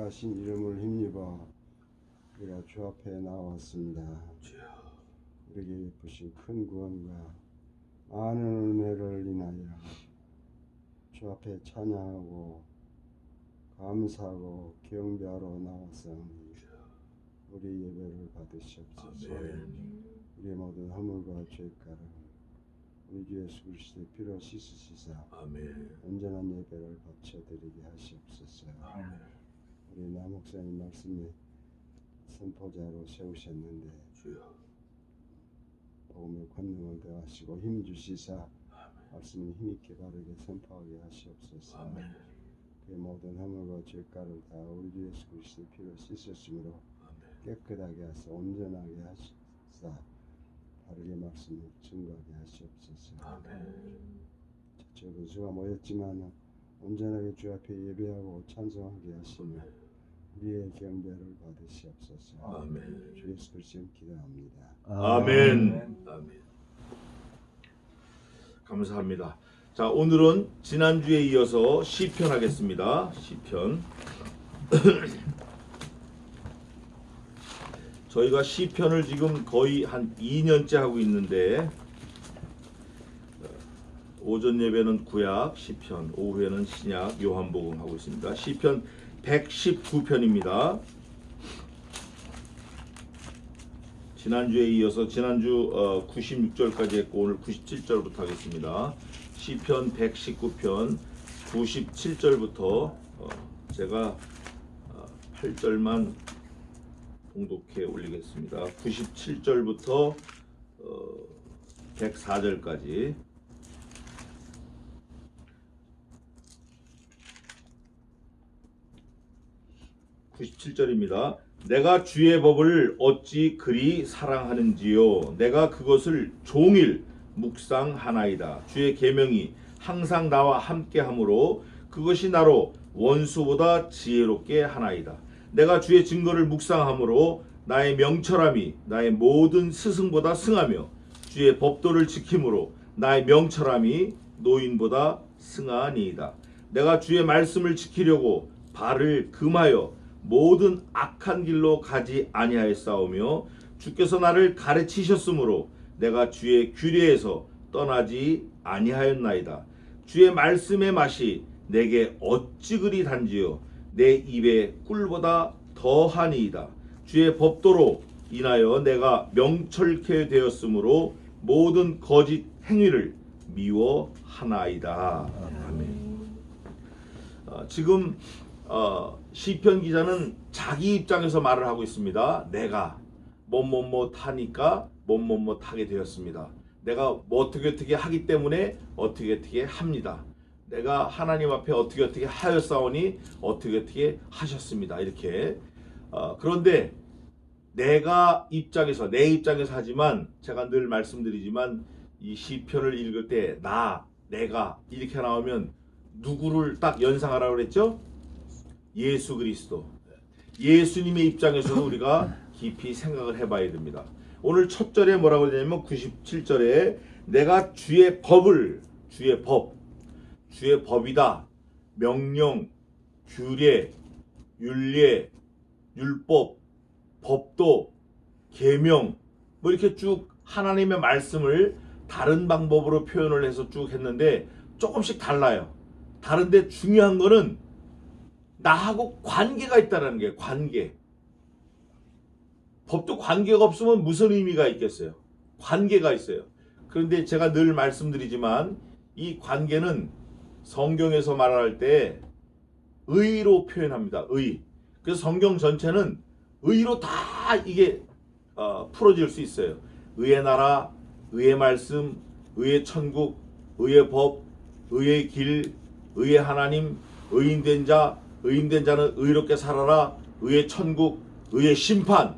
귀하신 이름을 힘입어 우리가 주 앞에 나왔습니다. 우리에게 베푸신 큰 구원과 많은 은혜를 인하여 주 앞에 찬양하고 감사하고 경배하러 나왔사오니 우리 예배를 받으시옵소서. 우리의 모든 허물과 죄가를 우리 주 예수 그리스도의 피로 씻으시사 온전한 예배를 바쳐드리게 하시옵소서. 우리 나 목사님 말씀에 선포자로 세우셨는데 복음의 권능을 더하시고 힘 주시사 말씀을 힘있게 바르게 선포하게 하시옵소서. 그의 모든 허물과 죄가를 다 우리 주 예수 그리스도의 피로 씻으심으로 깨끗하게 하사 온전하게 하시사 바르게 말씀을 증거하게 하시옵소서. 저 분수가 모였지만 온전하게 주 앞에 예배하고 찬송하게 하시며 우리의 경배를 받으시옵소서. 주 예수 그리스도를 기도합니다. 아멘. 감사합니다. 자, 오늘은 지난주에 이어서 시편 하겠습니다. 시편. 저희가 시편을 지금 거의 한 2년째 하고 있는데 오전 예배는 구약 시편, 오후에는 신약 요한복음 하고 있습니다. 시편 119편입니다. 지난주에 이어서 지난주 96절까지 했고 오늘 97절부터 하겠습니다. 시편 119편 97절부터 제가 8절만 봉독해 올리겠습니다. 97절부터 104절까지. (97절입니다) 내가 주의 법을 어찌 그리 사랑하는지요. 내가 그것을 종일 묵상하나이다. 주의 계명이 항상 나와 함께하므로 그것이 나로 원수보다 지혜롭게 하나이다. 내가 주의 증거를 묵상함으로 나의 명철함이 나의 모든 스승보다 승하며 주의 법도를 지킴으로 나의 명철함이 노인보다 승하니이다. 내가 주의 말씀을 지키려고 발을 금하여 모든 악한 길로 가지 아니하였사오며 주께서 나를 가르치셨으므로 내가 주의 규례에서 떠나지 아니하였나이다. 주의 말씀의 맛이 내게 어찌 그리 단지요. 내 입에 꿀보다 더하니이다. 주의 법도로 인하여 내가 명철케 되었으므로 모든 거짓 행위를 미워하나이다. 아멘. 지금 시편 기자는 자기 입장에서 말을 하고 있습니다. 내가 뭐뭐뭐 타니까 뭐뭐뭐 타게 되었습니다. 내가 뭐 어떻게 하기 때문에 어떻게 합니다. 내가 하나님 앞에 어떻게 하였사오니 어떻게 하셨습니다. 이렇게 그런데 내 입장에서 하지만 제가 늘 말씀드리지만 이 시편을 읽을 때 내가 이렇게 나오면 누구를 딱 연상하라고 그랬죠? 예수 그리스도. 예수님의 입장에서도 우리가 깊이 생각을 해봐야 됩니다. 오늘 첫 절에 뭐라고 되냐면 97절에 내가 주의 법이다. 명령, 규례, 율례, 율법, 법도, 계명 뭐 이렇게 쭉 하나님의 말씀을 다른 방법으로 표현을 해서 쭉 했는데 조금씩 달라요. 다른데 중요한 거는 나하고 관계가 있다는 게 관계. 법도 관계가 없으면 무슨 의미가 있겠어요? 관계가 있어요. 그런데 제가 늘 말씀드리지만 이 관계는 성경에서 말할 때 의로 표현합니다. 의. 그래서 성경 전체는 의로 다 이게 풀어질 수 있어요. 의의 나라, 의의 말씀, 의의 천국, 의의 법, 의의 길, 의의 하나님, 의인된 자는 의롭게 살아라, 의의 천국, 의의 심판,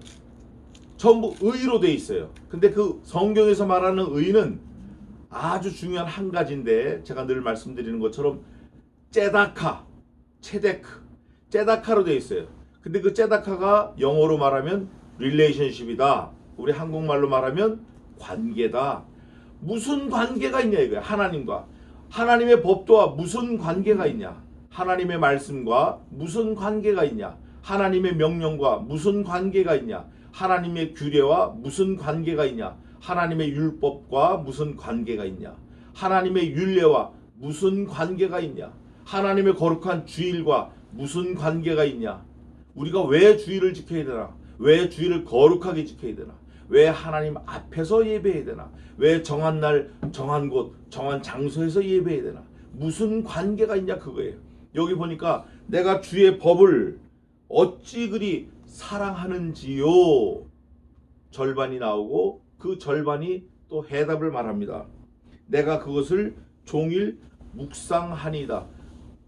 전부 의로 돼 있어요. 근데 그 성경에서 말하는 의는 아주 중요한 한 가지인데 제가 늘 말씀드리는 것처럼 째다카로 돼 있어요. 근데 그 째다카가 영어로 말하면 relationship이다. 우리 한국말로 말하면 관계다. 무슨 관계가 있냐 이거야. 하나님과 하나님의 법도와 무슨 관계가 있냐. 하나님의 말씀과 무슨 관계가 있냐. 하나님의 명령과 무슨 관계가 있냐? 하나님의 규례와 무슨 관계가 있냐? 하나님의 율법과 무슨 관계가 있냐? 하나님의 율례와 무슨 관계가 있냐? 하나님의 거룩한 주일과 무슨 관계가 있냐? 우리가 왜 주일을 지켜야 되나? 왜 주일을 거룩하게 지켜야 되나? 왜 하나님 앞에서 예배해야 되나? 왜 정한 날, 정한 곳, 정한 장소에서 예배해야 되나? 무슨 관계가 있냐 그거예요. 여기 보니까 내가 주의 법을 어찌 그리 사랑하는지요. 절반이 나오고 그 절반이 또 해답을 말합니다. 내가 그것을 종일 묵상하니이다.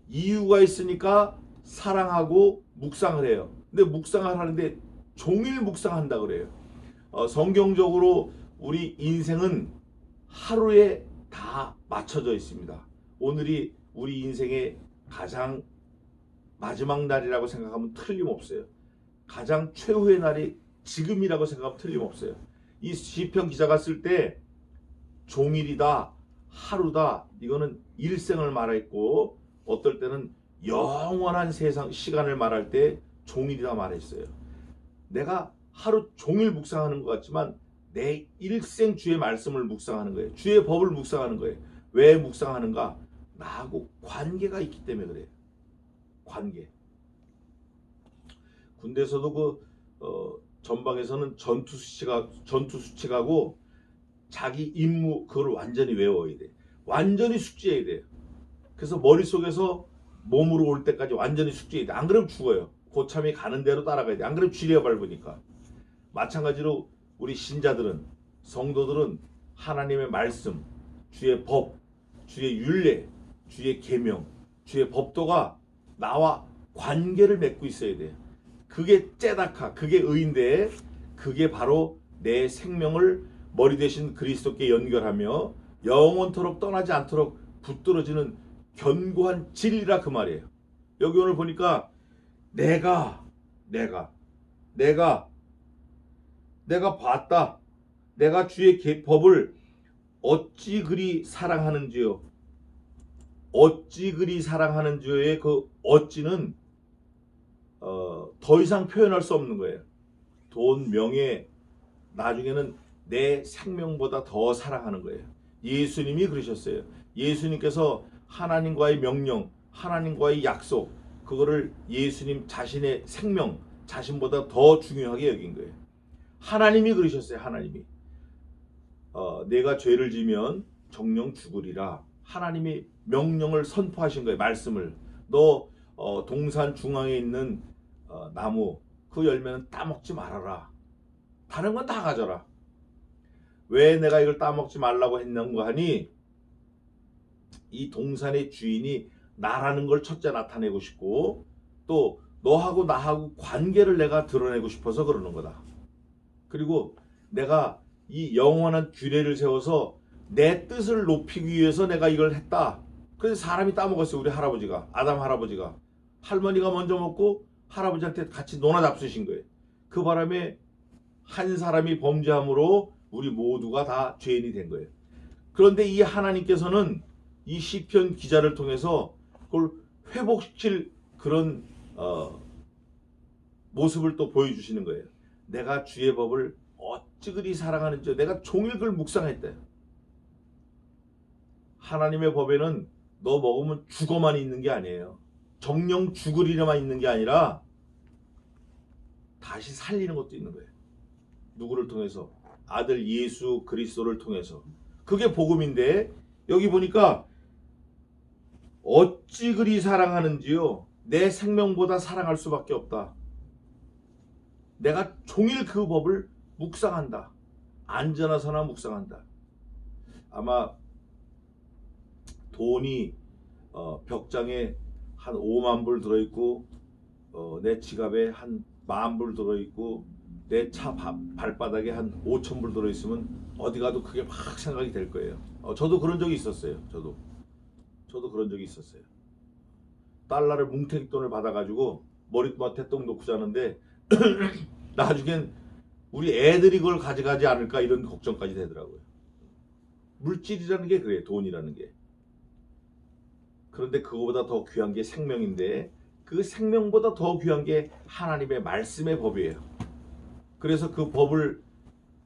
이유가 있으니까 사랑하고 묵상을 해요. 근데 묵상을 하는데 종일 묵상한다 그래요. 성경적으로 우리 인생은 하루에 다 맞춰져 있습니다. 오늘이 우리 인생의 가장 마지막 날이라고 생각하면 틀림없어요. 가장 최후의 날이 지금이라고 생각하면 틀림없어요. 이 시편 기자가 쓸 때 종일이다, 하루다, 이거는 일생을 말했고 어떨 때는 영원한 세상 시간을 말할 때 종일이다 말했어요. 내가 하루 종일 묵상하는 것 같지만 내 일생 주의 말씀을 묵상하는 거예요. 주의 법을 묵상하는 거예요. 왜 묵상하는가? 나하고 관계가 있기 때문에 그래요. 관계. 군대에서도 전방에서는 전투 수칙하고 자기 임무 그걸 완전히 외워야 돼. 완전히 숙지해야 돼요. 그래서 머릿속에서 몸으로 올 때까지 완전히 숙지해야 돼. 안 그러면 죽어요. 고참이 가는 대로 따라가야 돼. 안 그러면 쥐려 밟으니까. 마찬가지로 우리 신자들은, 성도들은 하나님의 말씀, 주의 법, 주의 율례, 주의 계명, 주의 법도가 나와 관계를 맺고 있어야 돼요. 그게 째다카, 그게 의인데 그게 바로 내 생명을 머리 대신 그리스도께 연결하며 영원토록 떠나지 않도록 붙들어지는 견고한 진리라 그 말이에요. 여기 오늘 보니까 내가 봤다. 내가 주의 법을 어찌 그리 사랑하는지요. 어찌 그리 사랑하는지요의 그 어찌는 더 이상 표현할 수 없는 거예요. 돈, 명예, 나중에는 내 생명보다 더 사랑하는 거예요. 예수님이 그러셨어요. 예수님께서 하나님과의 명령, 하나님과의 약속, 그거를 예수님 자신의 생명, 자신보다 더 중요하게 여긴 거예요. 하나님이 그러셨어요. 하나님이 내가 죄를 지면 정령 죽으리라. 하나님이 명령을 선포하신 거예요. 말씀을. 너 동산 중앙에 있는 나무 그 열매는 따먹지 말아라. 다른 건 다 가져라. 왜 내가 이걸 따먹지 말라고 했는가 하니 이 동산의 주인이 나라는 걸 첫째 나타내고 싶고 또 너하고 나하고 관계를 내가 드러내고 싶어서 그러는 거다. 그리고 내가 이 영원한 규례를 세워서 내 뜻을 높이기 위해서 내가 이걸 했다. 그래서 사람이 따먹었어요. 우리 할아버지가, 아담 할아버지가. 할머니가 먼저 먹고 할아버지한테 같이 논아 잡수신 거예요. 그 바람에 한 사람이 범죄함으로 우리 모두가 다 죄인이 된 거예요. 그런데 이 하나님께서는 이 시편 기자를 통해서 그걸 회복시킬 그런 모습을 또 보여주시는 거예요. 내가 주의 법을 어찌 그리 사랑하는지 내가 종일 그걸 묵상했대. 하나님의 법에는 너 먹으면 죽어만 있는 게 아니에요. 정령 죽으리라만 있는 게 아니라 다시 살리는 것도 있는 거예요. 누구를 통해서? 아들 예수 그리스도를 통해서. 그게 복음인데 여기 보니까 어찌 그리 사랑하는지요. 내 생명보다 사랑할 수밖에 없다. 내가 종일 그 법을 묵상한다. 앉아나서나 묵상한다. 아마 돈이 벽장에 한 5만 불 들어있고 내 지갑에 한 10,000불 들어있고 내 차 발바닥에 한 5,000불 들어있으면 어디 가도 그게 막 생각이 될 거예요. 저도 그런 적이 있었어요. 저도 그런 적이 있었어요. 달러를 뭉탱이 돈을 받아가지고 머리맡에 똥 놓고 자는데 나중엔 우리 애들이 그걸 가져가지 않을까 이런 걱정까지 되더라고요. 물질이라는 게 그래요. 돈이라는 게. 그런데 그거보다 더 귀한 게 생명인데 그 생명보다 더 귀한 게 하나님의 말씀의 법이에요. 그래서 그 법을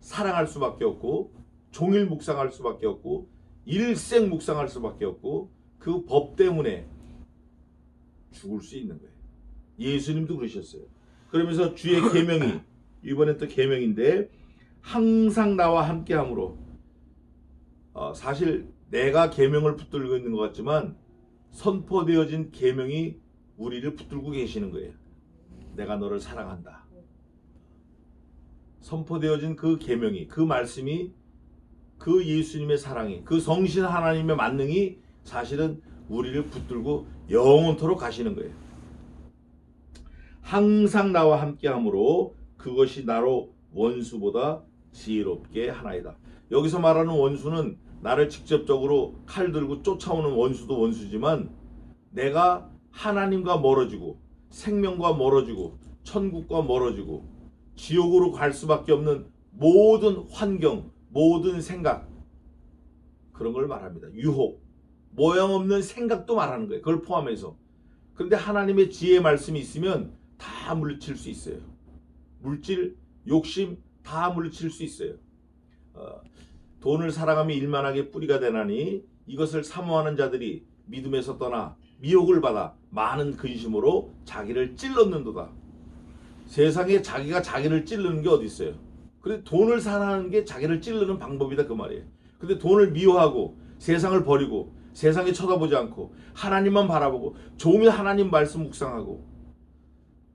사랑할 수밖에 없고 종일 묵상할 수밖에 없고 일생 묵상할 수밖에 없고 그 법 때문에 죽을 수 있는 거예요. 예수님도 그러셨어요. 그러면서 주의 계명이 이번엔 또 계명인데 항상 나와 함께함으로 사실 내가 계명을 붙들고 있는 것 같지만 선포되어진 계명이 우리를 붙들고 계시는 거예요. 내가 너를 사랑한다. 선포되어진 그 계명이 그 말씀이 그 예수님의 사랑이 그 성신 하나님의 만능이 사실은 우리를 붙들고 영원토록 가시는 거예요. 항상 나와 함께함으로 그것이 나로 원수보다 지혜롭게 하나이다. 여기서 말하는 원수는 나를 직접적으로 칼 들고 쫓아오는 원수도 원수지만 내가 하나님과 멀어지고 생명과 멀어지고 천국과 멀어지고 지옥으로 갈 수밖에 없는 모든 환경, 모든 생각 그런 걸 말합니다. 유혹, 모양 없는 생각도 말하는 거예요. 그걸 포함해서. 그런데 하나님의 지혜의 말씀이 있으면 다 물리칠 수 있어요. 물질, 욕심 다 물리칠 수 있어요. 돈을 사랑하며 일만하게 뿌리가 되나니 이것을 사모하는 자들이 믿음에서 떠나 미혹을 받아 많은 근심으로 자기를 찔렀는도다. 세상에 자기가 자기를 찌르는 게 어디 있어요? 근데 돈을 사랑하는 게 자기를 찌르는 방법이다 그 말이에요. 근데 돈을 미워하고 세상을 버리고 세상에 쳐다보지 않고 하나님만 바라보고 종일 하나님 말씀 묵상하고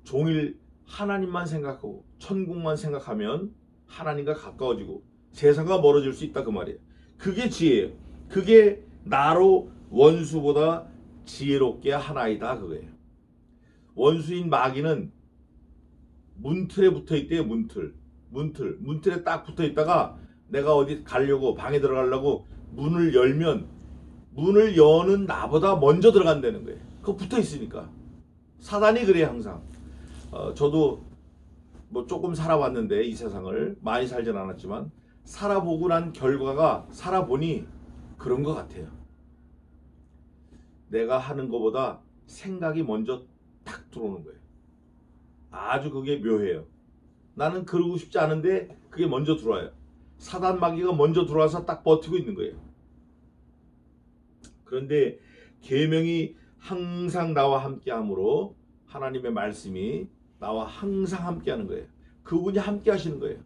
종일 하나님만 생각하고 천국만 생각하면 하나님과 가까워지고 세상과 멀어질 수 있다 그 말이에요. 그게 지혜예요. 그게 나로 원수보다 지혜롭게 하나이다 그거예요. 원수인 마귀는 문틀에 붙어 있대요. 문틀에 딱 붙어 있다가 내가 어디 가려고 방에 들어가려고 문을 열면 문을 여는 나보다 먼저 들어간다는 거예요. 그거 붙어 있으니까. 사단이 그래요 항상. 저도 뭐 조금 살아봤는데 이 세상을 많이 살진 않았지만 살아보고 난 결과가 살아보니 그런 것 같아요. 내가 하는 것보다 생각이 먼저 탁 들어오는 거예요. 아주 그게 묘해요. 나는 그러고 싶지 않은데 그게 먼저 들어와요. 사단 마귀가 먼저 들어와서 딱 버티고 있는 거예요. 그런데 계명이 항상 나와 함께함으로 하나님의 말씀이 나와 항상 함께하는 거예요. 그분이 함께하시는 거예요.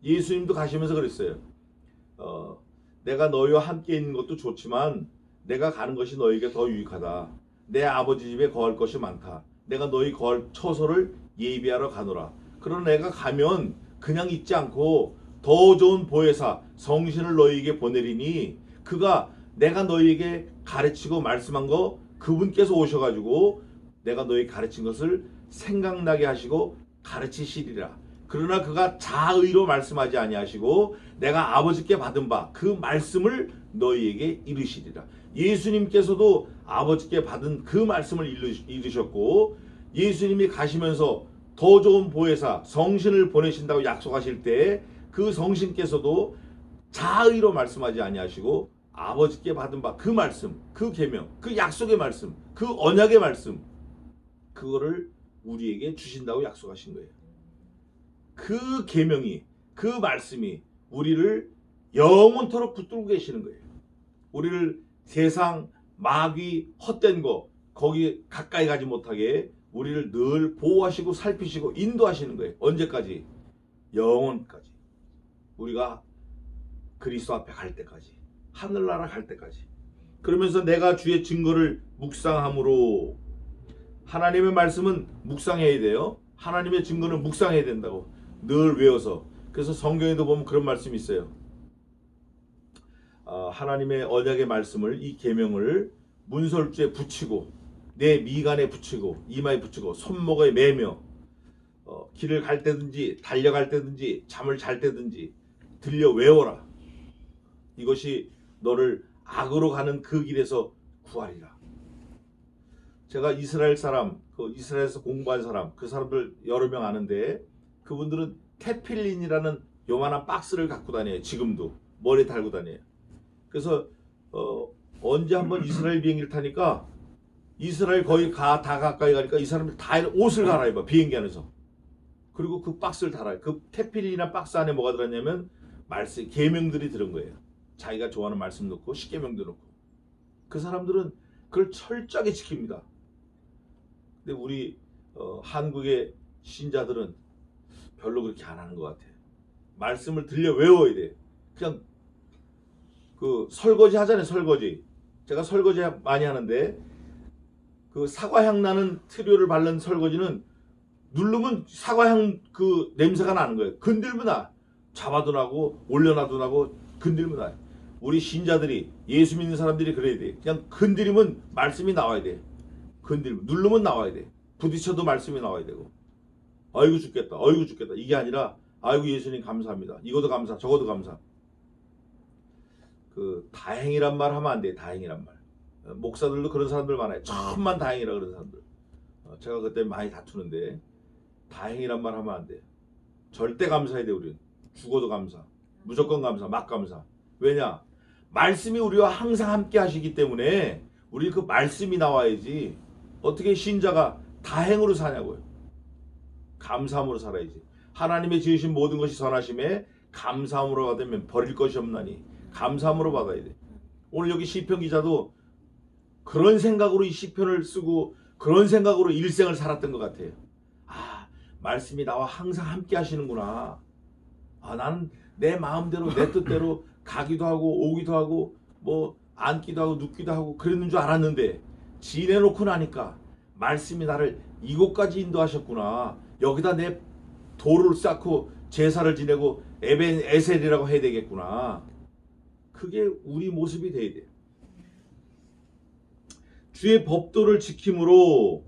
예수님도 가시면서 그랬어요. 내가 너희와 함께 있는 것도 좋지만 내가 가는 것이 너희에게 더 유익하다. 내 아버지 집에 거할 것이 많다. 내가 너희 거할 처소를 예비하러 가노라. 그러나 내가 가면 그냥 있지 않고 더 좋은 보혜사 성신을 너희에게 보내리니 그가 내가 너희에게 가르치고 말씀한 거 그분께서 오셔가지고 내가 너희 가르친 것을 생각나게 하시고 가르치시리라. 그러나 그가 자의로 말씀하지 아니하시고 내가 아버지께 받은 바 그 말씀을 너희에게 이르시리라. 예수님께서도 아버지께 받은 그 말씀을 이르셨고 예수님이 가시면서 더 좋은 보혜사 성신을 보내신다고 약속하실 때 그 성신께서도 자의로 말씀하지 아니하시고 아버지께 받은 바 그 말씀, 그 계명, 그 약속의 말씀, 그 언약의 말씀 그거를 우리에게 주신다고 약속하신 거예요. 그 계명이 그 말씀이 우리를 영원토록 붙들고 계시는 거예요. 우리를 세상 마귀 헛된 거 거기 가까이 가지 못하게 우리를 늘 보호하시고 살피시고 인도하시는 거예요. 언제까지? 영원까지. 우리가 그리스도 앞에 갈 때까지. 하늘나라 갈 때까지. 그러면서 내가 주의 증거를 묵상함으로 하나님의 말씀은 묵상해야 돼요. 하나님의 증거는 묵상해야 된다고 늘 외워서. 그래서 성경에도 보면 그런 말씀이 있어요. 하나님의 언약의 말씀을 이 계명을 문설주에 붙이고 내 미간에 붙이고 이마에 붙이고 손목에 매며 길을 갈 때든지 달려갈 때든지 잠을 잘 때든지 들려 외워라. 이것이 너를 악으로 가는 그 길에서 구하리라. 제가 이스라엘 사람, 그 이스라엘에서 공부한 사람, 그 사람들 여러 명 아는데 그분들은 테필린이라는 요만한 박스를 갖고 다녀요. 지금도 머리에 달고 다녀요. 그래서 언제 한번 이스라엘 비행기를 타니까 이스라엘 거의 다 가까이 가니까 이 사람들 다 옷을 갈아입어 비행기 안에서. 그리고 그 박스를 달아요. 그 테필이나 박스 안에 뭐가 들었냐면 말씀 계명들이 들은 거예요. 자기가 좋아하는 말씀 넣고 십계명도 넣고. 그 사람들은 그걸 철저하게 지킵니다. 근데 우리 한국의 신자들은 별로 그렇게 안 하는 것 같아요. 말씀을 들려 외워야 돼. 그냥 그 설거지 하잖아요. 설거지. 제가 설거지 많이 하는데 그 사과향 나는 트료를 바른 설거지는 누르면 사과향 그 냄새가 나는 거예요. 건들면 나. 잡아도 나고 올려놔도 나고 건들면 나. 우리 신자들이 예수 믿는 사람들이 그래야 돼. 그냥 건드리면 말씀이 나와야 돼. 건드리면 누르면 나와야 돼. 부딪혀도 말씀이 나와야 되고. 아이고 죽겠다. 아이고 죽겠다. 이게 아니라 아이고 예수님 감사합니다. 이것도 감사. 저것도 감사. 그 다행이란 말 하면 안 돼. 다행이란 말. 목사들도 그런 사람들 많아요. 천만 다행이라 그런 사람들. 제가 그때 많이 다투는데 다행이란 말 하면 안 돼. 절대 감사해야 돼. 우리는 죽어도 감사. 무조건 감사. 막 감사. 왜냐? 말씀이 우리와 항상 함께 하시기 때문에 우리 그 말씀이 나와야지. 어떻게 신자가 다행으로 사냐고요. 감사함으로 살아야지. 하나님의 지으신 모든 것이 선하심에 감사함으로 받으면 버릴 것이 없나니 감사함으로 받아야 돼. 오늘 여기 시편 기자도 그런 생각으로 이 시편을 쓰고 그런 생각으로 일생을 살았던 것 같아요. 아, 말씀이 나와 항상 함께 하시는구나. 아, 나는 내 마음대로 내 뜻대로 가기도 하고 오기도 하고 뭐 앉기도 하고 눕기도 하고 그랬는 줄 알았는데 지내놓고 나니까 말씀이 나를 이곳까지 인도하셨구나. 여기다 내 도를 쌓고 제사를 지내고 에벤 에셀이라고 해야 되겠구나. 그게 우리 모습이 돼야 돼. 주의 법도를 지킴으로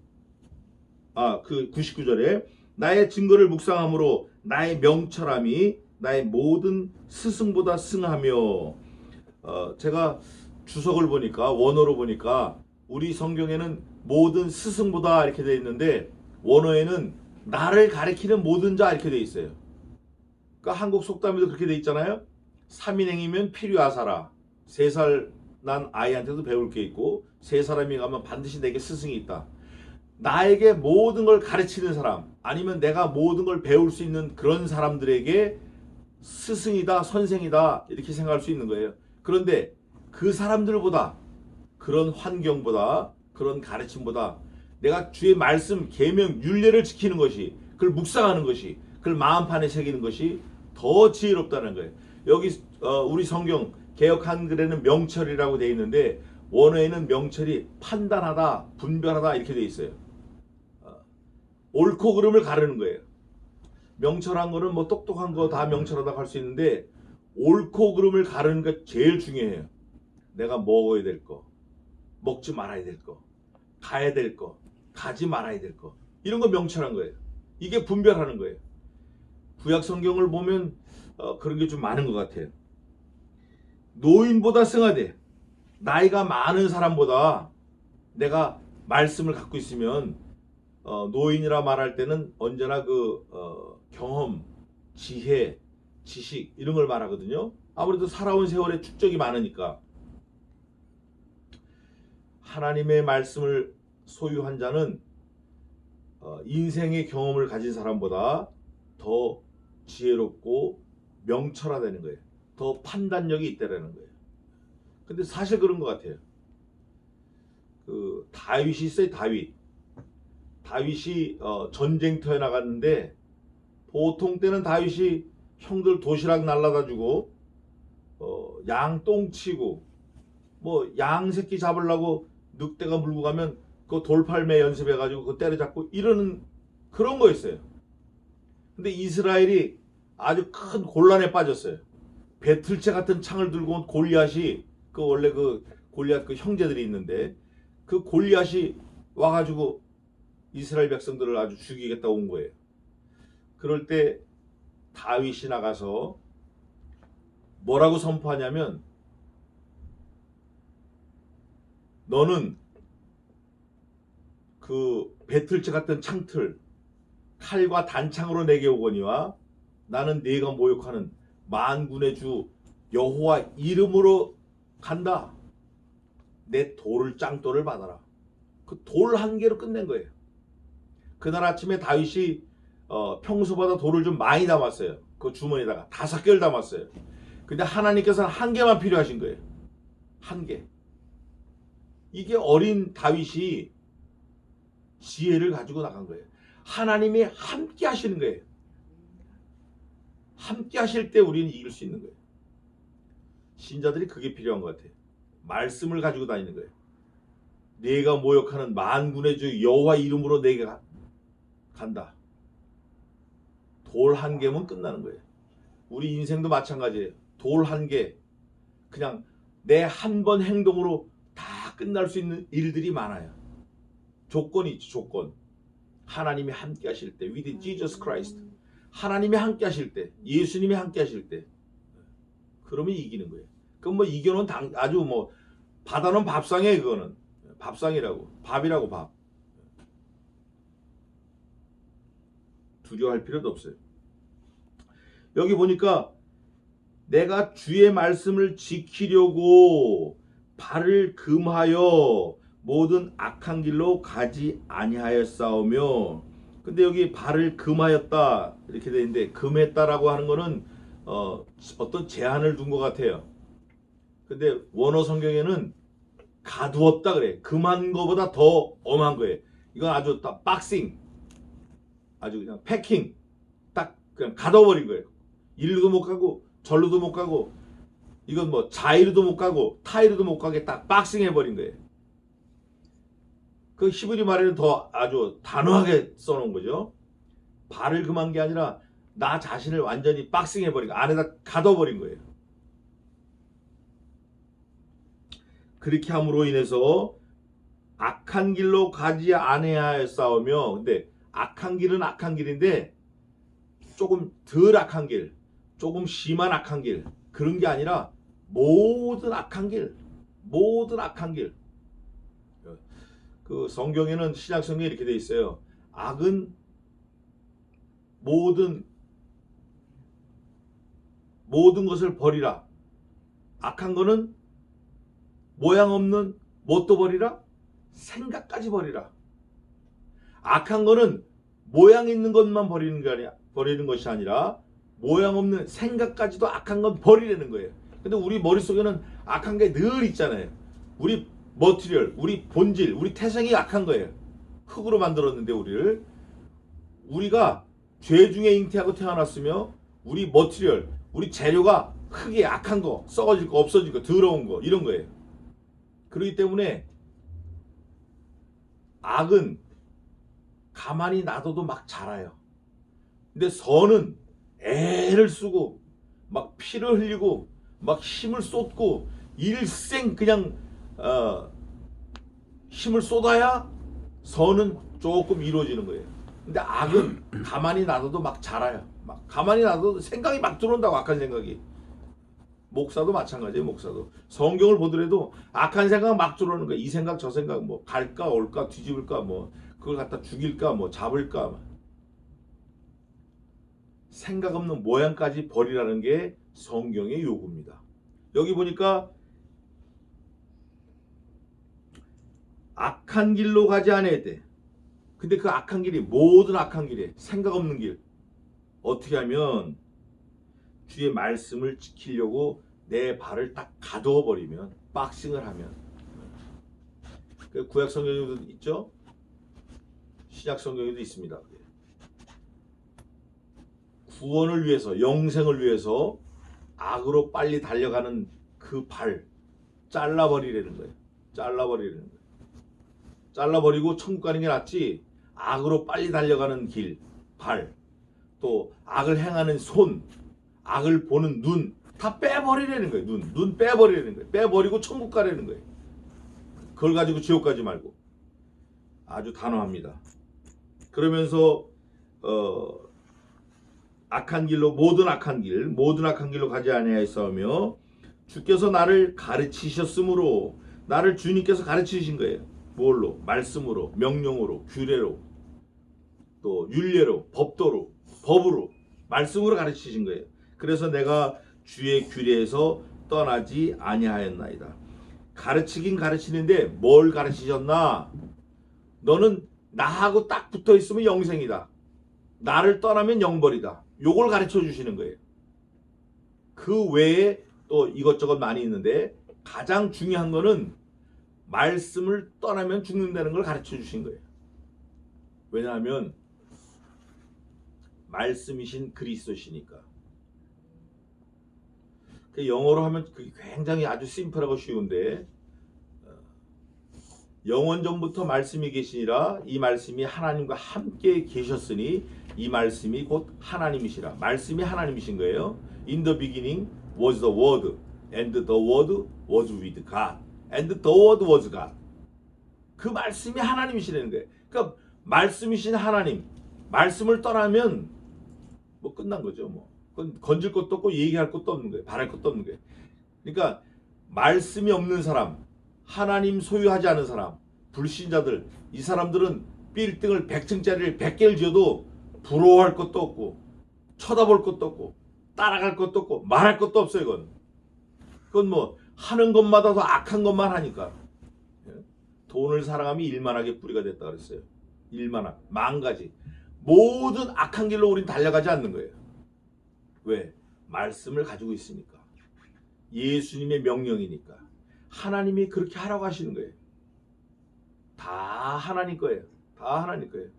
그 99절에 나의 증거를 묵상함으로 나의 명철함이 나의 모든 스승보다 승하며. 제가 주석을 보니까 원어로 보니까 우리 성경에는 모든 스승보다 이렇게 되어 있는데 원어에는 나를 가리키는 모든 자 이렇게 되어 있어요. 그러니까 한국 속담에도 그렇게 되어 있잖아요. 3인행이면 필요하사라. 3살 난 아이한테도 배울 게 있고 3사람이 가면 반드시 내게 스승이 있다. 나에게 모든 걸 가르치는 사람 아니면 내가 모든 걸 배울 수 있는 그런 사람들에게 스승이다 선생이다 이렇게 생각할 수 있는 거예요. 그런데 그 사람들보다 그런 환경보다 그런 가르침보다 내가 주의 말씀 계명 율례를 지키는 것이 그걸 묵상하는 것이 그걸 마음판에 새기는 것이 더 지혜롭다는 거예요. 여기 우리 성경 개역 한글에는 명철이라고 되어 있는데 원어에는 명철이 판단하다 분별하다 이렇게 되어 있어요. 옳고 그름을 가르는 거예요. 명철한 거는 뭐 똑똑한 거 다 명철하다고 할 수 있는데 옳고 그름을 가르는 게 제일 중요해요. 내가 먹어야 될 거, 먹지 말아야 될 거, 가야 될 거, 가지 말아야 될 거 이런 거 명철한 거예요. 이게 분별하는 거예요. 구약 성경을 보면 그런 게 좀 많은 것 같아요. 노인보다 승하되 나이가 많은 사람보다 내가 말씀을 갖고 있으면 노인이라 말할 때는 언제나 그 경험, 지혜, 지식 이런 걸 말하거든요. 아무래도 살아온 세월에 축적이 많으니까. 하나님의 말씀을 소유한 자는 인생의 경험을 가진 사람보다 더 지혜롭고 명철하다는 거예요. 더 판단력이 있다라는 거예요. 근데 사실 그런 것 같아요. 그 다윗이 있어요. 다윗이 전쟁터에 나갔는데 보통 때는 다윗이 형들 도시락 날라다 주고 양 똥치고 뭐 양 새끼 잡으려고 늑대가 물고 가면 그 돌팔매 연습해가지고 그거 때려잡고 이러는 그런 거였어요. 근데 이스라엘이 아주 큰 곤란에 빠졌어요. 배틀채 같은 창을 들고 온 골리앗이 그 원래 그 골리앗 그 형제들이 있는데 그 골리앗이 와가지고 이스라엘 백성들을 아주 죽이겠다고 온 거예요. 그럴 때 다윗이 나가서 뭐라고 선포하냐면 너는 그 배틀채 같은 창틀 칼과 단창으로 내게 오거니와 나는 네가 모욕하는 만군의 주 여호와 이름으로 간다. 내 돌을 짱돌을 받아라. 그 돌 한 개로 끝낸 거예요. 그날 아침에 다윗이 평소보다 돌을 좀 많이 담았어요. 그 주머니에다가 5개를 담았어요. 근데 하나님께서는 1개만 필요하신 거예요. 1개. 이게 어린 다윗이 지혜를 가지고 나간 거예요. 하나님이 함께 하시는 거예요. 함께 하실 때 우리는 이길 수 있는 거예요. 신자들이 그게 필요한 것 같아요. 말씀을 가지고 다니는 거예요. 내가 모욕하는 만군의 주 여호와 이름으로 내가 간다. 돌 1개면 끝나는 거예요. 우리 인생도 마찬가지예요. 돌 1개. 그냥 내 한 번 행동으로 다 끝날 수 있는 일들이 많아요. 조건이 있죠. 조건. 하나님이 함께 하실 때, with Jesus Christ. 하나님이 함께 하실 때, 예수님이 함께 하실 때, 그러면 이기는 거예요. 그럼 뭐 이겨놓은 아주 뭐 바다는 밥상이에요. 그거는 밥상이라고, 밥이라고 밥. 두려워할 필요도 없어요. 여기 보니까 내가 주의 말씀을 지키려고 발을 금하여 모든 악한 길로 가지 아니하였사오며. 근데 여기 발을 금하였다 이렇게 되어 있는데, 금했다라고 하는 거는 어떤 제한을 둔 것 같아요. 근데 원어 성경에는 가두었다 그래. 금한 거보다 더 엄한 거예요. 이건 아주 딱 박싱, 아주 그냥 패킹, 딱 그냥 가둬버린 거예요. 일로도 못 가고 절로도 못 가고, 이건 뭐 좌이로도 못 가고 타이로도 못 가게 딱 박싱 해버린 거예요. 그 히브리 말에는 더 아주 단호하게 써놓은 거죠. 발을 금한 게 아니라 나 자신을 완전히 박싱 해버린 거, 안에다 가둬버린 거예요. 그렇게 함으로 인해서 악한 길로 가지 아니하였사오며. 근데 악한 길은 악한 길인데 조금 덜 악한 길, 조금 심한 악한 길, 그런 게 아니라 모든 악한 길, 모든 악한 길. 그 성경에는, 신약 성경에 이렇게 돼 있어요. 악은 모든 것을 버리라. 악한 거는 모양 없는 뭣도 버리라? 생각까지 버리라. 악한 거는 모양 있는 것만 버리는 것이 아니라 모양 없는 생각까지도 악한 건 버리라는 거예요. 근데 우리 머릿속에는 악한 게 늘 있잖아요. 우리 머티리얼, 우리 본질, 우리 태생이 악한 거예요. 흙으로 만들었는데 우리가 죄 중에 잉태하고 태어났으며, 우리 머티리얼, 우리 재료가 흙에 악한 거, 썩어질 거, 없어질 거, 더러운 거, 이런 거예요. 그렇기 때문에 악은 가만히 놔둬도 막 자라요. 근데 선은 애를 쓰고 막 피를 흘리고 막 힘을 쏟고 일생 그냥 힘을 쏟아야 선은 조금 이루어지는 거예요. 근데 악은 가만히 놔둬도 막 자라요. 막 가만히 놔둬도 생각이 막 들어온다고, 악한 생각이. 목사도 마찬가지예요. 목사도 성경을 보더라도 악한 생각 막 들어오는 거예요. 이 생각 저 생각, 뭐 갈까 올까 뒤집을까, 뭐 그걸 갖다 죽일까, 뭐 잡을까. 생각 없는 모양까지 버리라는 게 성경의 요구입니다. 여기 보니까 악한 길로 가지 않아야 돼. 근데 그 악한 길이 모든 악한 길이에요. 생각 없는 길. 어떻게 하면 주의 말씀을 지키려고 내 발을 딱 가두어 버리면, 박싱을 하면. 그 구약 성경에도 있죠. 신약 성경에도 있습니다. 구원을 위해서, 영생을 위해서 악으로 빨리 달려가는 그 발 잘라버리라는 거예요. 잘라버리라는 거예요. 잘라버리고 천국 가는 게 낫지, 악으로 빨리 달려가는 길, 발, 또 악을 행하는 손, 악을 보는 눈, 다 빼버리라는 거예요. 눈 빼버리라는 거예요. 빼버리고 천국 가라는 거예요. 그걸 가지고 지옥 가지 말고. 아주 단호합니다. 그러면서 악한 길로, 모든 악한 길로 가지 아니하였사오며 주께서 나를 가르치셨으므로. 나를 주님께서 가르치신 거예요. 뭘로? 말씀으로, 명령으로, 규례로, 또 율례로, 법으로, 말씀으로 가르치신 거예요. 그래서 내가 주의 규례에서 떠나지 아니하였나이다. 가르치긴 가르치는데 뭘 가르치셨나? 너는 나하고 딱 붙어 있으면 영생이다. 나를 떠나면 영벌이다. 요걸 가르쳐 주시는 거예요. 그 외에 또 이것저것 많이 있는데 가장 중요한 거는 말씀을 떠나면 죽는다는 걸 가르쳐 주신 거예요. 왜냐하면 말씀이신 그리스도시니까. 영어로 하면 그게 굉장히 아주 심플하고 쉬운데 영원전부터 말씀이 계시니라 이 말씀이 하나님과 함께 계셨으니 이 말씀이 곧 하나님이시라. 말씀이 하나님이신 거예요. In the beginning was the word and the word was with God and the word was God. 그 말씀이 하나님이시라는 거예요. 그러니까 말씀이신 하나님, 말씀을 떠나면 뭐 끝난 거죠. 뭐 건질 것도 없고 얘기할 것도 없는 거예요. 바랄 것도 없는 거예요. 그러니까 말씀이 없는 사람, 하나님 소유하지 않은 사람, 불신자들, 이 사람들은 빌딩을 100층짜리를 100개를 지어도 부러워할 것도 없고 쳐다볼 것도 없고 따라갈 것도 없고 말할 것도 없어요. 그건 뭐 하는 것마다 더 악한 것만 하니까. 돈을 사랑하면 일만하게 뿌리가 됐다 그랬어요. 일만한 망가지 모든 악한 길로 우린 달려가지 않는 거예요. 왜? 말씀을 가지고 있으니까. 예수님의 명령이니까. 하나님이 그렇게 하라고 하시는 거예요. 다 하나님 거예요. 다 하나님 거예요.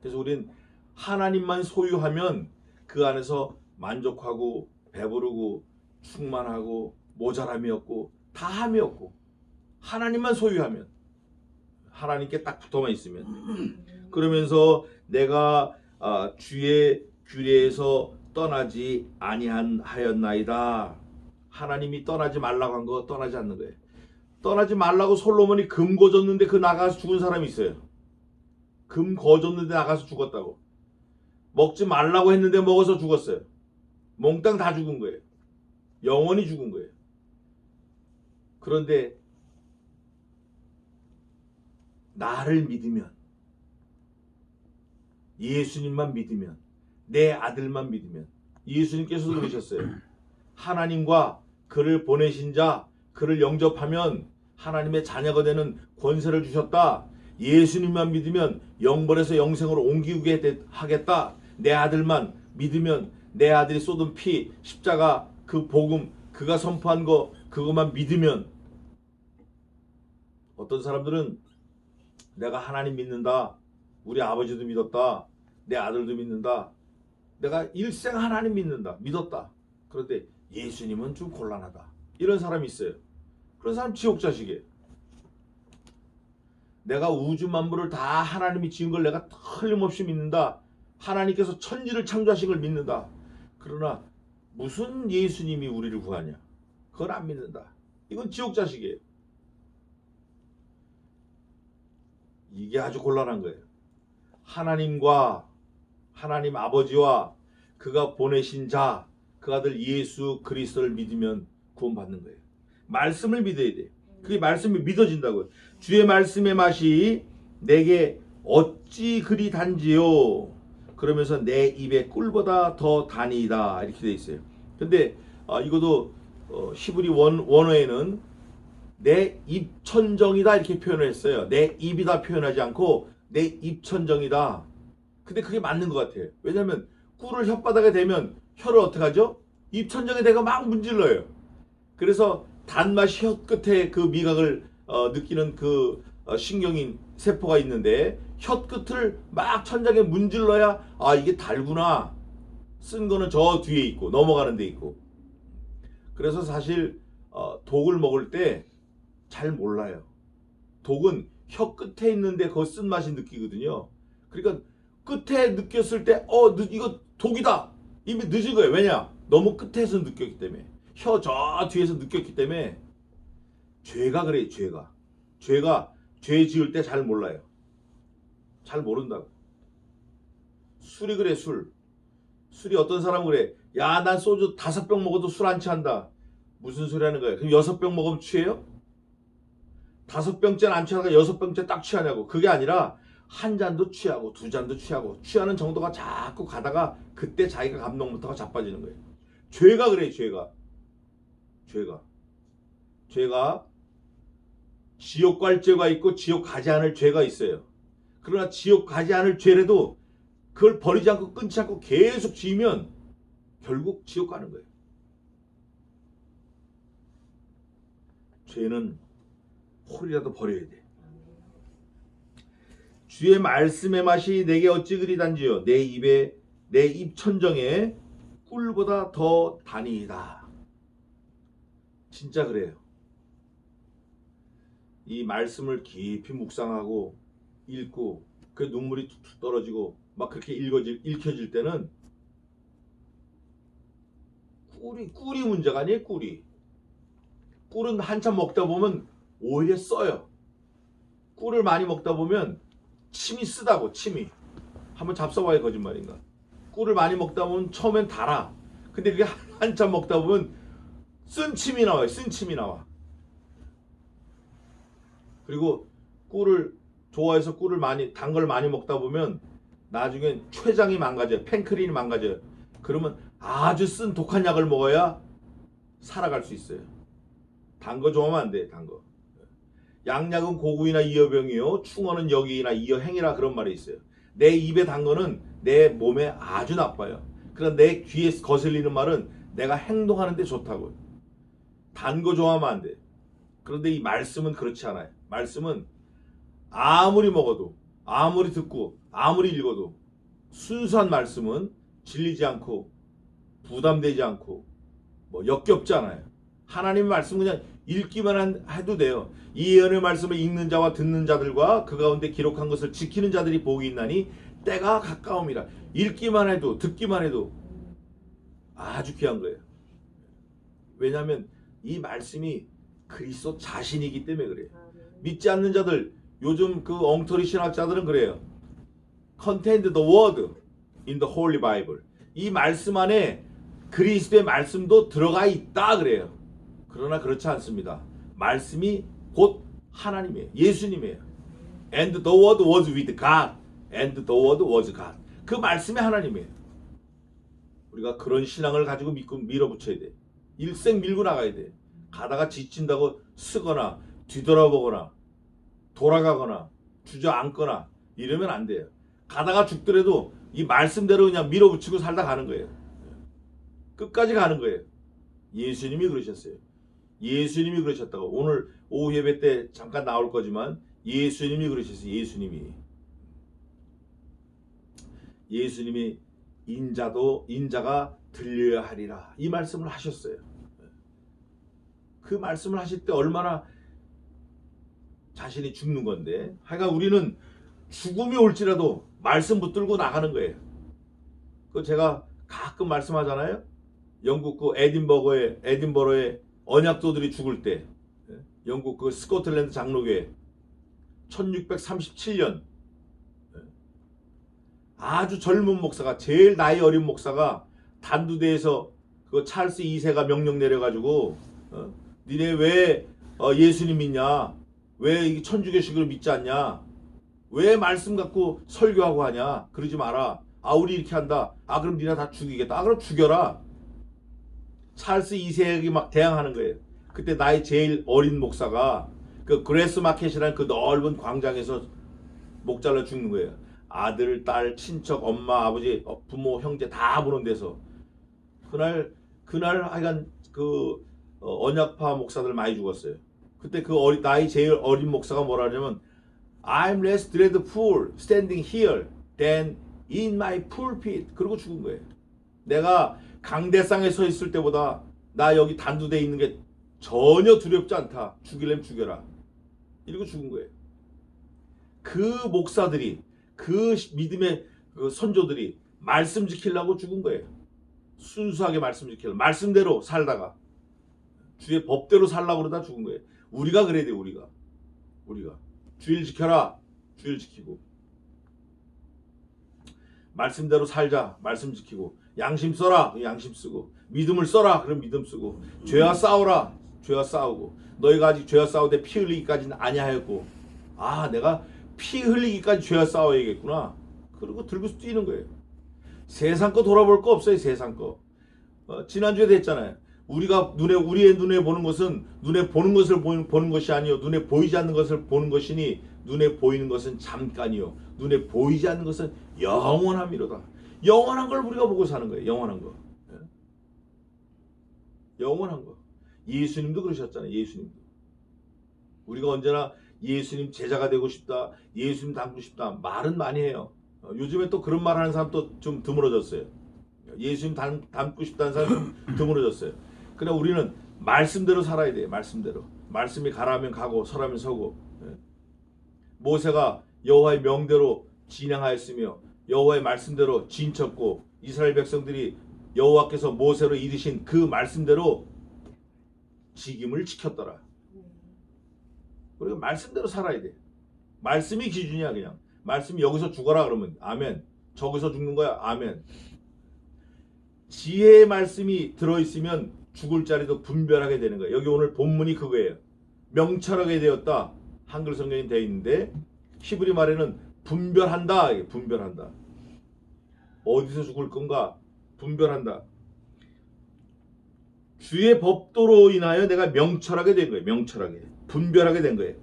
그래서 우린 하나님만 소유하면 그 안에서 만족하고 배부르고 충만하고 모자람이 없고 다함이 없고 하나님만 소유하면 하나님께 딱 붙어만 있으면 그러면서 내가 주의 규례에서 떠나지 아니하였나이다. 하나님이 떠나지 말라고 한 거 떠나지 않는 거예요. 떠나지 말라고 솔로몬이 금 거졌는데 그 나가서 죽은 사람이 있어요. 금 거졌는데 나가서 죽었다고. 먹지 말라고 했는데 먹어서 죽었어요. 몽땅 다 죽은 거예요. 영원히 죽은 거예요. 그런데 나를 믿으면, 예수님만 믿으면, 내 아들만 믿으면, 예수님께서도 그러셨어요. 하나님과 그를 보내신 자, 그를 영접하면 하나님의 자녀가 되는 권세를 주셨다. 예수님만 믿으면 영벌에서 영생으로 옮기게 하겠다. 내 아들만 믿으면, 내 아들이 쏟은 피, 십자가, 그 복음, 그가 선포한 거, 그것만 믿으면. 어떤 사람들은 내가 하나님 믿는다, 우리 아버지도 믿었다, 내 아들도 믿는다, 내가 일생 하나님 믿는다, 믿었다. 그런데 예수님은 좀 곤란하다. 이런 사람이 있어요. 그런 사람 지옥 자식이에요. 내가 우주 만물을 다 하나님이 지은 걸 내가 틀림없이 믿는다. 하나님께서 천지를 창조하신 걸 믿는다. 그러나 무슨 예수님이 우리를 구하냐? 그걸 안 믿는다. 이건 지옥 자식이에요. 이게 아주 곤란한 거예요. 하나님과 하나님 아버지와 그가 보내신 자, 그 아들 예수 그리스도를 믿으면 구원받는 거예요. 말씀을 믿어야 돼. 그게 말씀이 믿어진다고요. 주의 말씀의 맛이 내게 어찌 그리 단지요. 그러면서 내 입에 꿀보다 더 단이다. 이렇게 돼 있어요. 근데 이것도 히브리 원어에는 내 입천정이다 이렇게 표현을 했어요. 내 입이다 표현하지 않고 내 입천정이다. 근데 그게 맞는 것 같아요. 왜냐하면 꿀을 혓바닥에 대면 혀를 어떻게 하죠? 입천정에 대가 막 문질러요. 그래서 단맛이 혀 끝에 그 미각을 느끼는 그 신경인 세포가 있는데 혀 끝을 막 천장에 문질러야 아 이게 달구나. 쓴 거는 저 뒤에 있고 넘어가는 데 있고. 그래서 사실 독을 먹을 때 잘 몰라요. 독은 혀 끝에 있는데 그 쓴맛이 느끼거든요. 그러니까 끝에 느꼈을 때 이거 독이다. 이미 늦은 거예요. 왜냐? 너무 끝에서 느꼈기 때문에. 혀 저 뒤에서 느꼈기 때문에. 죄가 그래요. 죄가 죄 지을 때 잘 몰라요. 잘 모른다고. 술이 그래. 술이 어떤 사람은 그래. 야, 난 소주 5병 먹어도 술 안 취한다. 무슨 소리 하는 거야? 그럼 6병 먹으면 취해요? 5병째는 안 취하다가 6병째 딱 취하냐고. 그게 아니라 한 잔도 취하고 2잔도 취하고 취하는 정도가 자꾸 가다가 그때 자기가 감동부터가 자빠지는 거예요. 죄가 그래. 죄가 지옥 갈 죄가 있고 지옥 가지 않을 죄가 있어요. 그러나 지옥 가지 않을 죄라도 그걸 버리지 않고 끊지 않고 계속 지으면 결국 지옥 가는 거예요. 죄는 홀이라도 버려야 돼. 주의 말씀의 맛이 내게 어찌 그리 단지요. 내 입에 내 입천정에 꿀보다 더 단이다. 진짜 그래요. 이 말씀을 깊이 묵상하고 읽고 그 눈물이 툭툭 떨어지고 막 그렇게 읽혀질 때는 꿀이 문제가 아니에요. 꿀은 한참 먹다 보면 오히려 써요. 꿀을 많이 먹다 보면 침이 쓰다고. 침이 한번 잡숴봐야 거짓말인가. 꿀을 많이 먹다 보면 처음엔 달아. 근데 그게 한참 먹다 보면 쓴 침이 나와요. 쓴 침이 나와. 그리고 꿀을 좋아해서 단 걸 많이 먹다 보면 나중엔 췌장이 망가져요. 팬크린이 망가져요. 그러면 아주 쓴 독한 약을 먹어야 살아갈 수 있어요. 단 거 좋아하면 안 돼. 단 거. 양약은 고구이나 이어병이요 충언은 역이나 이어행이라 그런 말이 있어요. 내 입에 단 거는 내 몸에 아주 나빠요. 그러나 내 귀에 거슬리는 말은 내가 행동하는데 좋다고요. 단 거 좋아하면 안 돼. 그런데 이 말씀은 그렇지 않아요. 말씀은 아무리 먹어도 아무리 듣고 아무리 읽어도 순수한 말씀은 질리지 않고 부담되지 않고 뭐 역겹지 않아요. 하나님의 말씀은 그냥 읽기만 해도 돼요. 이 예언의 말씀을 읽는 자와 듣는 자들과 그 가운데 기록한 것을 지키는 자들이 복이 있나니 때가 가까움이라. 읽기만 해도 듣기만 해도 아주 귀한 거예요. 왜냐하면 이 말씀이 그리스도 자신이기 때문에 그래요. 믿지 않는 자들, 요즘 그 엉터리 신학자들은 그래요. Contained the word in the Holy Bible. 이 말씀 안에 그리스도의 말씀도 들어가 있다 그래요. 그러나 그렇지 않습니다. 말씀이 곧 하나님이에요. 예수님이에요. And the word was with God. And the word was God. 그 말씀이 하나님이에요. 우리가 그런 신앙을 가지고 밀어붙여야 돼. 일생 밀고 나가야 돼. 가다가 지친다고 쓰거나 뒤돌아보거나 돌아가거나 주저앉거나 이러면 안 돼요. 가다가 죽더라도 이 말씀대로 그냥 밀어붙이고 살다 가는 거예요. 끝까지 가는 거예요. 예수님이 그러셨어요. 예수님이 그러셨다고. 오늘 오후 예배 때 잠깐 나올 거지만 예수님이 그러셨어요. 예수님이 인자가 들려야 하리라. 이 말씀을 하셨어요. 그 말씀을 하실 때 얼마나 자신이 죽는 건데. 하여간 우리는 죽음이 올지라도 말씀 붙들고 나가는 거예요. 그 제가 가끔 말씀하잖아요. 영국 그 에딘버러의 언약도들이 죽을 때, 영국 그 스코틀랜드 장로교회 1637년 아주 젊은 목사가, 제일 나이 어린 목사가 단두대에서 그 찰스 2세가 명령 내려가지고 니네 왜 예수님 믿냐? 왜 이 천주교식으로 믿지 않냐? 왜 말씀 갖고 설교하고 하냐? 그러지 마라. 아, 우리 이렇게 한다. 아, 그럼 니네 다 죽이겠다. 아, 그럼 죽여라. 찰스 2세에게 막 대항하는 거예요. 그때 나이 제일 어린 목사가 그 그레스 마켓이라는 그 넓은 광장에서 목 잘라 죽는 거예요. 아들, 딸, 친척, 엄마, 아버지, 부모, 형제 다 보는 데서. 그날 하여간 그 언약파 목사들 많이 죽었어요. 그때 그 나이 제일 어린 목사가 뭐라 하냐면 I'm less dreadful standing here than in my pulpit. 그러고 죽은 거예요. 내가 강대상에 서 있을 때보다 나 여기 단두대에 있는 게 전혀 두렵지 않다. 죽이려면 죽여라. 이러고 죽은 거예요. 그 목사들이, 그 믿음의 그 선조들이 말씀 지키려고 죽은 거예요. 순수하게 말씀 지키려고. 말씀대로 살다가 주의 법대로 살라고 그러다 죽은 거예요. 우리가 그래야 돼요. 우리가 주일 지켜라. 주일 지키고 말씀대로 살자. 말씀 지키고 양심 써라. 양심 쓰고 믿음을 써라. 그럼 믿음 쓰고 죄와 싸우라. 죄와 싸우고 너희가 아직 죄와 싸우되 피 흘리기까지는 아니하였고 아 내가 피 흘리기까지 죄와 싸워야겠구나. 그리고 들고 뛰는 거예요. 세상 거 돌아볼 거 없어요. 세상 거. 지난주에도 했잖아요. 우리의 눈에 보는 것은 눈에 보는 것을 보는 것이 아니요 눈에 보이지 않는 것을 보는 것이니 눈에 보이는 것은 잠깐이요 눈에 보이지 않는 것은 영원함이로다. 영원한 걸 우리가 보고 사는 거예요. 영원한 거. 영원한 거. 예수님도 그러셨잖아요. 예수님도. 우리가 언제나 예수님 제자가 되고 싶다. 예수님 닮고 싶다. 말은 많이 해요. 요즘에 또 그런 말 하는 사람 또 좀 드물어졌어요. 예수님 닮고 싶다는 사람 좀 드물어졌어요. 그러나 우리는 말씀대로 살아야 돼요. 말씀대로. 말씀이 가라면 가고 서라면 서고. 모세가 여호와의 명대로 진행하였으며 여호와의 말씀대로 진쳤고 이스라엘 백성들이 여호와께서 모세로 이르신 그 말씀대로 직임을 지켰더라. 우리가 말씀대로 살아야 돼. 말씀이 기준이야 그냥. 말씀이 여기서 죽어라 그러면 아멘. 저기서 죽는 거야 아멘. 지혜의 말씀이 들어있으면 죽을 자리도 분별하게 되는 거예요. 여기 오늘 본문이 그거예요. 명철하게 되었다. 한글 성경이 되어 있는데 히브리 말에는 분별한다. 분별한다. 어디서 죽을 건가 분별한다. 주의 법도로 인하여 내가 명철하게 된 거예요. 명철하게. 분별하게 된 거예요.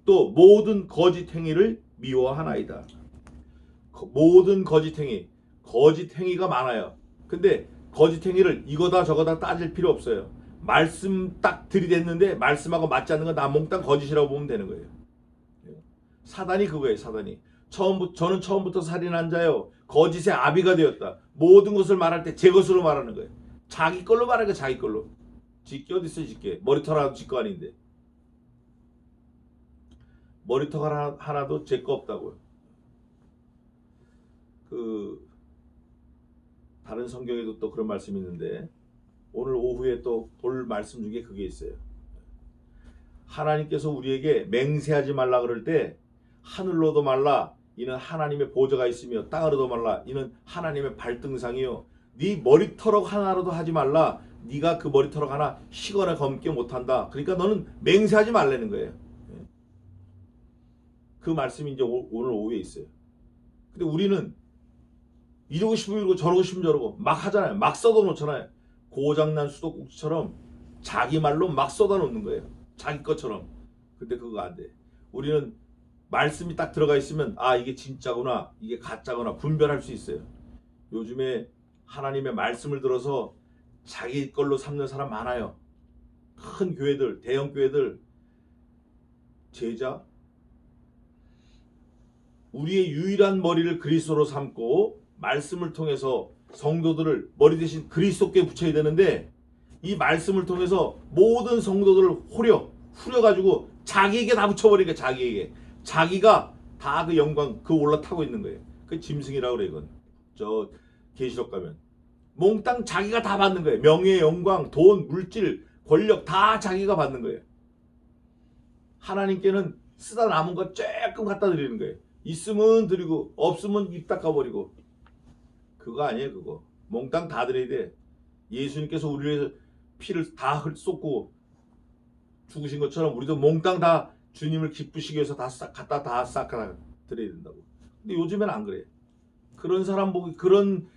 또 모든 거짓 행위를 미워하나이다. 모든 거짓 행위. 거짓 행위가 많아요. 근데 거짓 행위를 이거다 저거다 따질 필요 없어요. 말씀 딱 들이댔는데 말씀하고 맞지 않는 건 다 몽땅 거짓이라고 보면 되는 거예요. 사단이 그거예요. 사단이. 저는 처음부터 살인한 자요. 거짓의 아비가 되었다. 모든 것을 말할 때 제 것으로 말하는 거예요. 자기 걸로 말하는 거예요. 자기 걸로. 지게 어디 있어요. 지게. 머리털 하나도 지 거 아닌데. 머리털 하나도 제 거 없다고요. 다른 성경에도 또 그런 말씀이 있는데 오늘 오후에 또 볼 말씀 중에 그게 있어요. 하나님께서 우리에게 맹세하지 말라 그럴 때 하늘로도 말라 이는 하나님의 보좌가 있으며 땅으로도 말라 이는 하나님의 발등상이요 네 머리털 하나로도 하지 말라 네가 그 머리털 하나 희거나 검게 못한다. 그러니까 너는 맹세하지 말라는 거예요. 그 말씀이 이제 오늘 오후에 있어요. 근데 우리는 이러고 싶으면 이러고 저러고 싶으면 저러고 막 하잖아요. 막 쏟아 놓잖아요. 고장난 수도꼭지처럼 자기 말로 막 쏟아 놓는 거예요. 자기 것처럼. 근데 그거 안 돼. 우리는 말씀이 딱 들어가 있으면 아 이게 진짜구나 이게 가짜구나 분별할 수 있어요. 요즘에 하나님의 말씀을 들어서 자기 걸로 삼는 사람 많아요. 큰 교회들 대형 교회들 제자 우리의 유일한 머리를 그리스도로 삼고 말씀을 통해서 성도들을 머리 대신 그리스도께 붙여야 되는데 이 말씀을 통해서 모든 성도들을 후려가지고 자기에게 다 붙여버리니까 자기에게 자기가 다 그 영광 그 올라타고 있는 거예요. 그 짐승이라고 그래 이건. 저 계시록 가면 몽땅 자기가 다 받는 거예요. 명예, 영광, 돈, 물질, 권력 다 자기가 받는 거예요. 하나님께는 쓰다 남은 거 조금 갖다 드리는 거예요. 있으면 드리고 없으면 입 닦아버리고 그거 아니에요. 그거 몽땅 다 드려야 돼. 예수님께서 우리를 위해서 피를 다 쏟고 죽으신 것처럼 우리도 몽땅 다 주님을 기쁘시기 위해서 다 싹 갖다 다 싹 드려야 된다고. 근데 요즘엔 안 그래. 그런 사람 보기 그런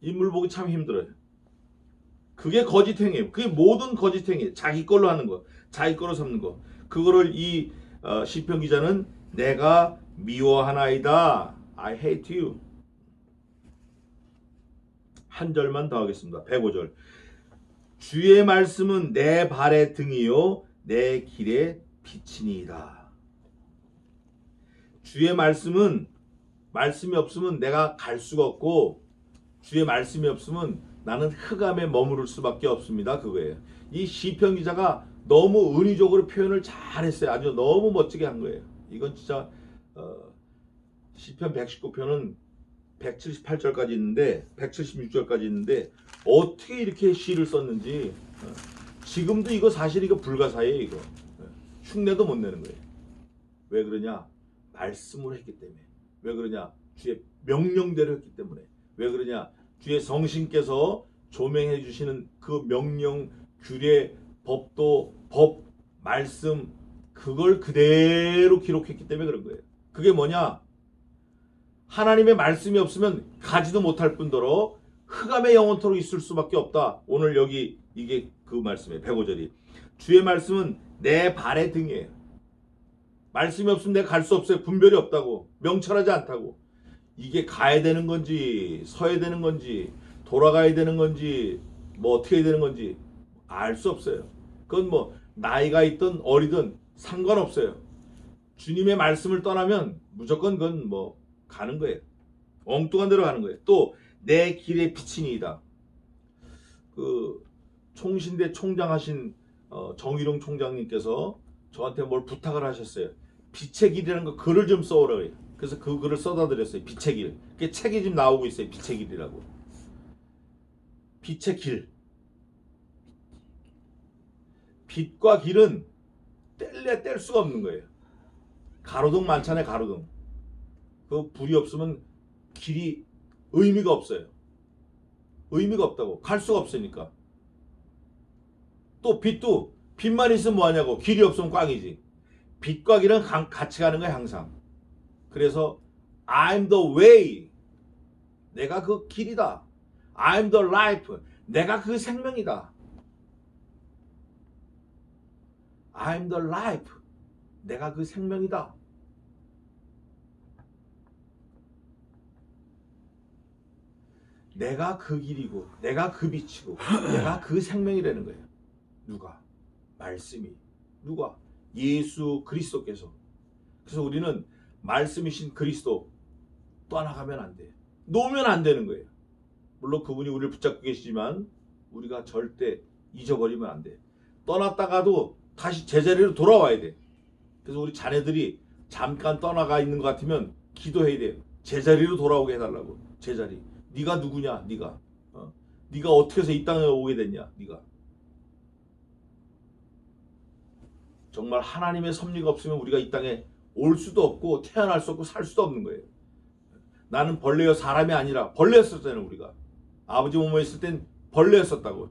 인물 보기 참 힘들어요. 그게 거짓 행위예요. 그게 모든 거짓 행위. 자기 걸로 하는 거, 자기 걸로 삼는 거. 그거를 이 시편 기자는 내가 미워하나이다. I hate you. 한 절만 더 하겠습니다. 105절. 주의 말씀은 내 발의 등이요 내 길의 빛이니이다. 주의 말씀은 말씀이 없으면 내가 갈 수가 없고 주의 말씀이 없으면 나는 흑암에 머무를 수밖에 없습니다. 그거예요. 이 시편 기자가 너무 은유적으로 표현을 잘했어요. 아주 너무 멋지게 한 거예요. 이건 진짜 시편 119편은 178절까지 있는데 176절까지 있는데 어떻게 이렇게 시를 썼는지 지금도 이거 사실 이거 불가사예요. 이거 흉내도 못 내는 거예요. 왜 그러냐? 말씀을 했기 때문에. 왜 그러냐? 주의 명령대로 했기 때문에. 왜 그러냐? 주의 성신께서 조명해 주시는 그 명령, 규례, 법도, 법, 말씀 그걸 그대로 기록했기 때문에 그런 거예요. 그게 뭐냐? 하나님의 말씀이 없으면 가지도 못할 뿐더러 흑암의 영원토록 있을 수밖에 없다. 오늘 여기 이게 그 말씀이에요. 105절이. 주의 말씀은 내 발의 등이에요. 말씀이 없으면 내가 갈 수 없어요. 분별이 없다고. 명철하지 않다고. 이게 가야 되는 건지 서야 되는 건지 돌아가야 되는 건지 뭐 어떻게 해야 되는 건지 알 수 없어요. 그건 뭐 나이가 있든 어리든 상관없어요. 주님의 말씀을 떠나면 무조건 그건 뭐 가는 거예요. 엉뚱한 데로 가는 거예요. 또 내 길의 빛이니이다. 그 총신대 총장하신 정일용 총장님께서 저한테 뭘 부탁을 하셨어요. 빛의 길이라는 거 글을 좀 써오라고 해요. 그래서 그 글을 써다 드렸어요. 빛의 길. 그게 책이 지금 나오고 있어요. 빛의 길이라고. 빛의 길. 빛과 길은 뗄래야 뗄 수가 없는 거예요. 가로등 많잖아요. 가로등. 그 불이 없으면 길이 의미가 없어요. 의미가 없다고. 갈 수가 없으니까. 또 빛도 빛만 있으면 뭐하냐고. 길이 없으면 꽝이지. 빛과 길은 같이 가는 거야 항상. 그래서 I'm the way. 내가 그 길이다. I'm the life. 내가 그 생명이다. I'm the life. 내가 그 생명이다. 내가 그 길이고 내가 그 빛이고 내가 그 생명이라는 거예요. 누가? 말씀이. 누가? 예수 그리스도께서. 그래서 우리는 말씀이신 그리스도 떠나가면 안 돼. 놓으면 안 되는 거예요. 물론 그분이 우리를 붙잡고 계시지만 우리가 절대 잊어버리면 안 돼. 떠났다가도 다시 제자리로 돌아와야 돼. 그래서 우리 자녀들이 잠깐 떠나가 있는 것 같으면 기도해야 돼요. 제자리로 돌아오게 해달라고. 제자리. 네가 누구냐? 네가. 네가 어떻게 해서 이 땅에 오게 됐냐? 네가. 정말 하나님의 섭리가 없으면 우리가 이 땅에 올 수도 없고 태어날 수 없고 살 수도 없는 거예요. 나는 벌레여 사람이 아니라 벌레였었잖아요. 우리가. 아버지 몸에 있을 땐 벌레였었다고.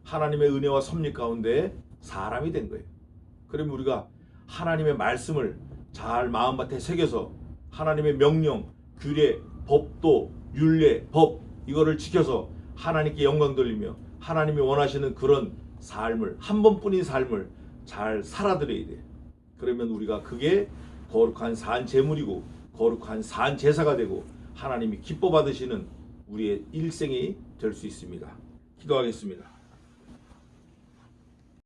하나님의 은혜와 섭리 가운데 사람이 된 거예요. 그러면 우리가 하나님의 말씀을 잘 마음밭에 새겨서 하나님의 명령, 규례, 법도, 율례, 법 이거를 지켜서 하나님께 영광 돌리며 하나님이 원하시는 그런 삶을 한 번뿐인 삶을 잘 살아드려야 돼. 그러면 우리가 그게 거룩한 산 제물이고 거룩한 산 제사가 되고 하나님이 기뻐 받으시는 우리의 일생이 될 수 있습니다. 기도하겠습니다.